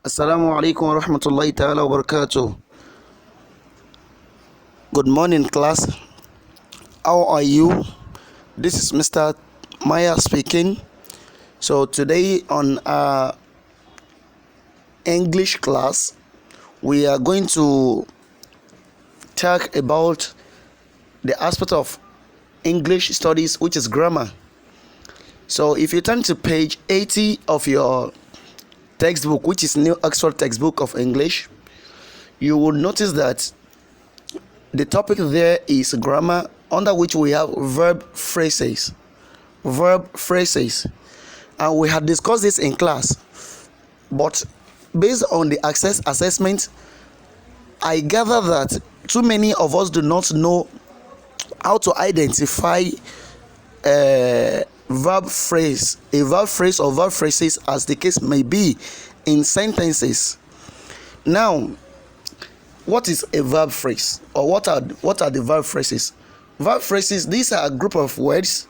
Assalamu alaikum wa rahmatullahi ta'ala wa barakatuh. Good morning, class. How are you? This is Mr. Maya speaking. So today on our English class, we are going to talk about the aspect of English studies, which is grammar. So if you turn to page 80 of your textbook, which is New Oxford Textbook of English, you will notice that the topic there is grammar, under which we have verb phrases, and we had discussed this in class, but based on the assessment, I gather that too many of us do not know how to identify a verb phrase or verb phrases, as the case may be, in sentences. Now, what is a verb phrase, or what are the verb phrases? Verb phrases, these are a group of words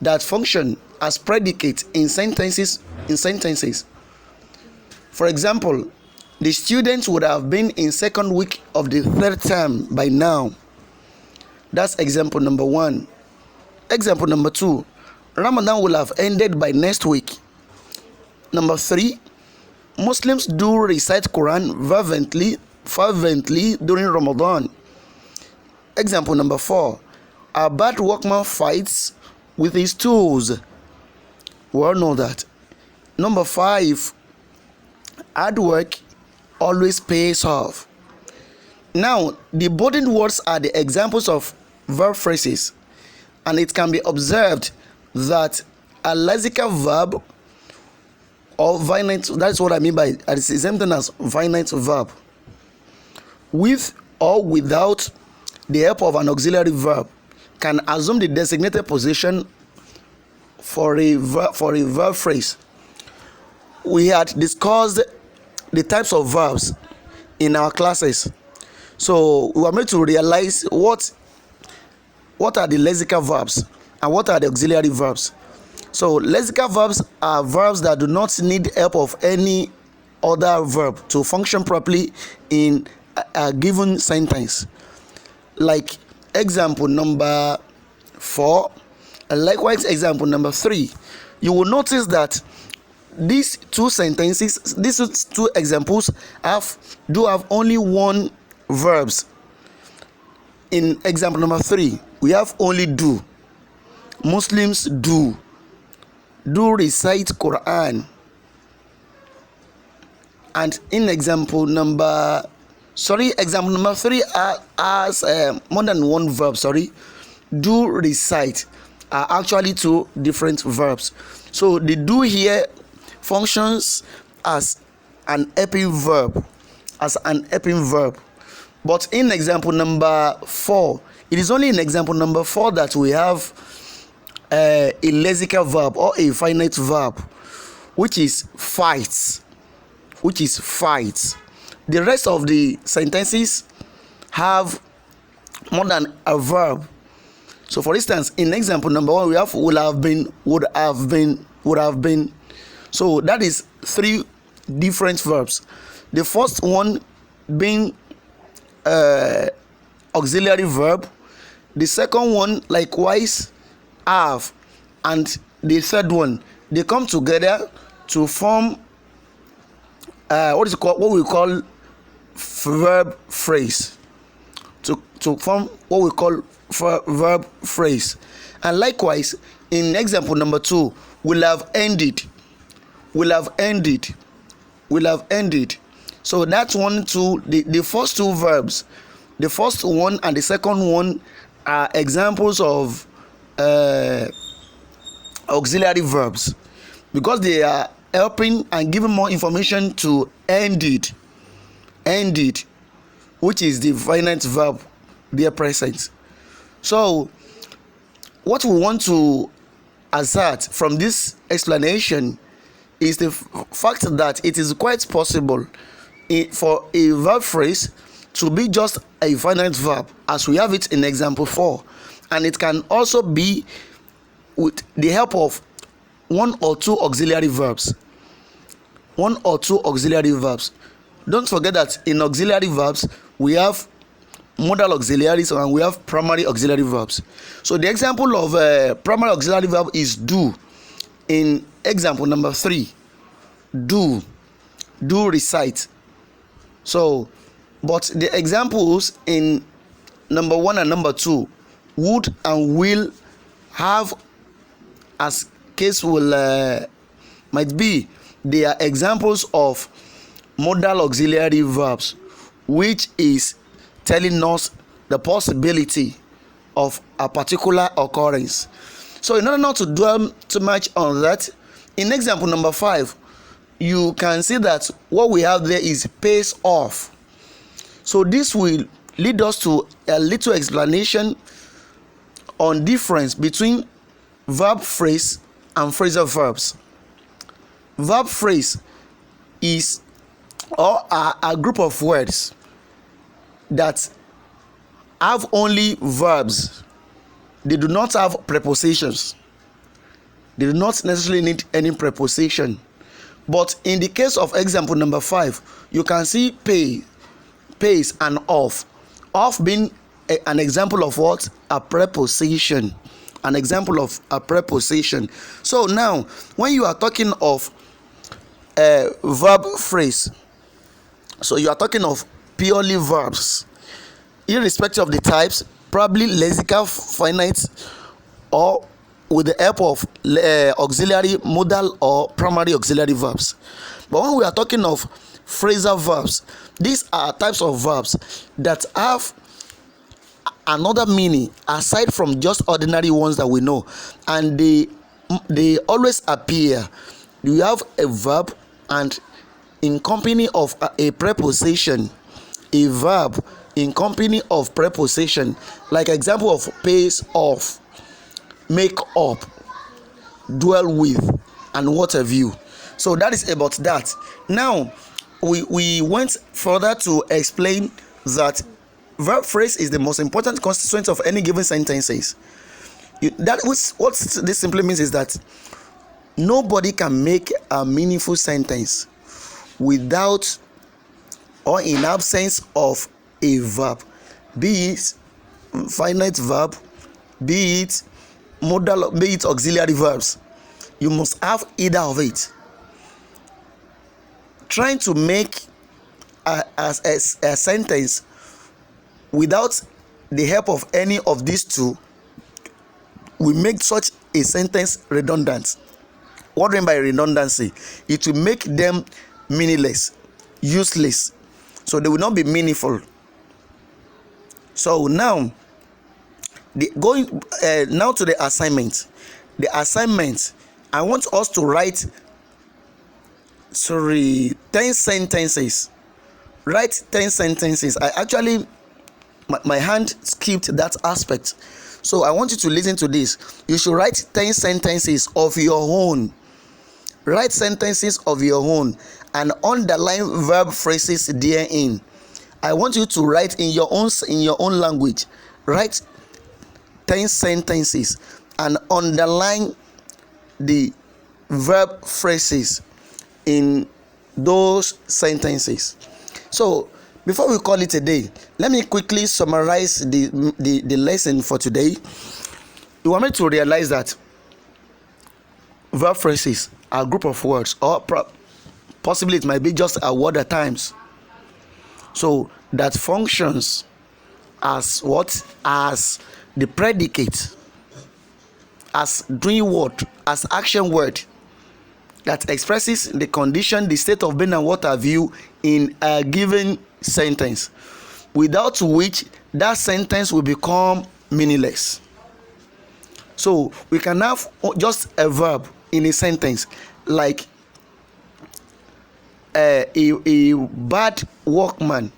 that function as predicate in sentences. For example, the students would have been in second week of the third term by now. That's example number 1. Example number 2, Ramadan will have ended by next week. Number 3, Muslims do recite Quran fervently during Ramadan. Example number 4, a bad workman fights with his tools. We all know that. Number 5, hard work always pays off. Now, the bolded words are the examples of verb phrases, and it can be observed that a lexical verb or finite, that's what I mean by it, is the same thing as finite verb, with or without the help of an auxiliary verb, can assume the designated position for a verb phrase. We had discussed the types of verbs in our classes, so we were made to realize what are the lexical verbs and what are the auxiliary verbs. So lexical verbs are verbs that do not need help of any other verb to function properly in a given sentence. Like example number 4, and likewise example number 3. You will notice that these two examples do have only one verbs. In example number 3, we have only do. Muslims do recite Quran. And in example number 3 has more than one verb. Do recite are actually two different verbs. So the do here functions as an helping verb, but in example number 4, it is only in example number 4 that we have a lexical verb or a finite verb, which is fights. The rest of the sentences have more than a verb. So for instance, in example number 1, we have would have been. So that is 3 different verbs. The first one being auxiliary verb, the second one likewise have, and the third one, they come together to form what we call verb phrase. To form what we call verb phrase. And likewise, in example number 2, will have ended. So that's 1, 2. The first 2 verbs, the first one and the second one, are examples of auxiliary verbs, because they are helping and giving more information to ended, which is the finite verb there present. So what we want to assert from this explanation is the fact that it is quite possible for a verb phrase to be just a finite verb, as we have it in example 4, and it can also be with the help of 1 or 2 auxiliary verbs. one or two auxiliary verbs. Don't forget that in auxiliary verbs we have modal auxiliaries and we have primary auxiliary verbs. So the example of primary auxiliary verb is do. In example number 3, do recite. So but the examples in number 1 and number 2, would and will, have, as case will might be, they are examples of modal auxiliary verbs, which is telling us the possibility of a particular occurrence. So in order not to dwell too much on that, in example number 5, you can see that what we have there is pays off. So this will lead us to a little explanation on difference between verb phrase and phrasal verbs. Verb phrase is a group of words that have only verbs. They do not have prepositions. They do not necessarily need any preposition. But in the case of example number 5, you can see pay, pays, and off. Off being an example of what? A preposition. An example of a preposition. So now, when you are talking of a verb phrase, so you are talking of purely verbs, irrespective of the types, probably lexical, finite, or with the help of auxiliary, modal, or primary auxiliary verbs. But when we are talking of phrasal verbs, these are types of verbs that have another meaning aside from just ordinary ones that we know, and they always appear. You have a verb and in company of a preposition, a verb in company of preposition, like example of pays off, make up, dwell with, and what have you. So that is about that. Now we went further to explain that verb phrase is the most important constituent of any given sentences. What this simply means is that nobody can make a meaningful sentence without or in absence of a verb, be it finite verb, be it modal, be it auxiliary verbs. You must have either of it. Trying to make a sentence without the help of any of these two will make such a sentence redundant. What do I mean by redundancy? It will make them meaningless, useless, so they will not be meaningful. So now, going now to the assignment. The assignment, I want us to write 10 sentences. Write 10 sentences. I actually, my hand skipped that aspect. So I want you to listen to this. You should write 10 sentences of your own. Write sentences of your own and underline verb phrases therein. I want you to write in your own language. Write 10 sentences and underline the verb phrases in those sentences. So before we call it a day, let me quickly summarize the lesson for today. You want me to realize that verb phrases are a group of words, or possibly it might be just a word at times, so that functions as what? As the predicate, as doing what? As action word that expresses the condition, the state of being, and what have you in a given sentence, without which that sentence will become meaningless. So we can have just a verb in a sentence, like a bad workman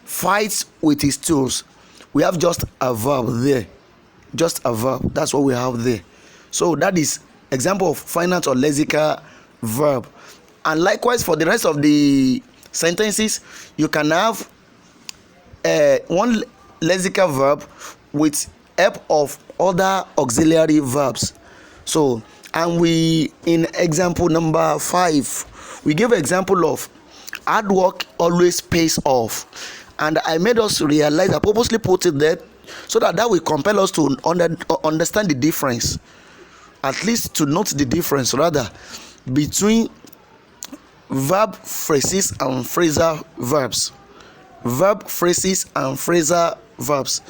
fights with his tools. We have just a verb there, just a verb. That's what we have there. So that is example of finite or lexical verb. And likewise for the rest of the sentences, you can have one lexical verb with help of other auxiliary verbs. So, and we in example number 5, We gave an example of hard work always pays off, and I made us realize, I purposely put it there so that will compel us to understand the difference, at least to note the difference rather, between verb phrases and phrasal verbs. Verb phrases and phrasal verbs.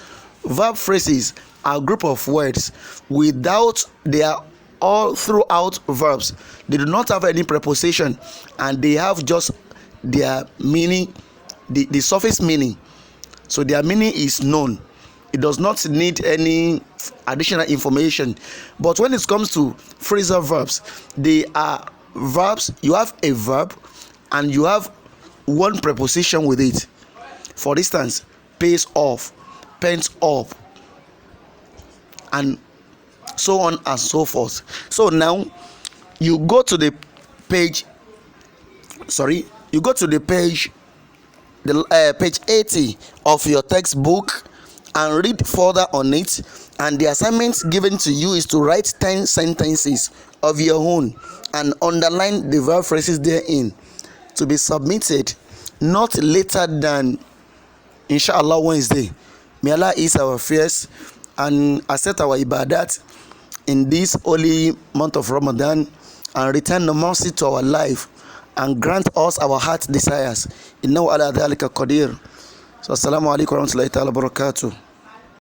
Verb phrases are a group of words without, they are all throughout verbs. They do not have any preposition, and they have just their meaning, the surface meaning. So their meaning is known. It does not need any additional information. But when it comes to phrasal verbs, they are verbs. You have a verb and you have one preposition with it. For instance, pays off, pens up, and so on and so forth. So now you go to the page, page 80 of your textbook and read further on it. And the assignment given to you is to write 10 sentences of your own and underline the verb phrases therein, to be submitted not later than inshallah Wednesday. May Allah ease our fears and accept our ibadat in this holy month of Ramadan, and return the mercy to our life and grant us our heart desires. Innahu ala dhalika qadir. So assalamu alaikum wa rahmatullahi ta'ala wa barakatuh.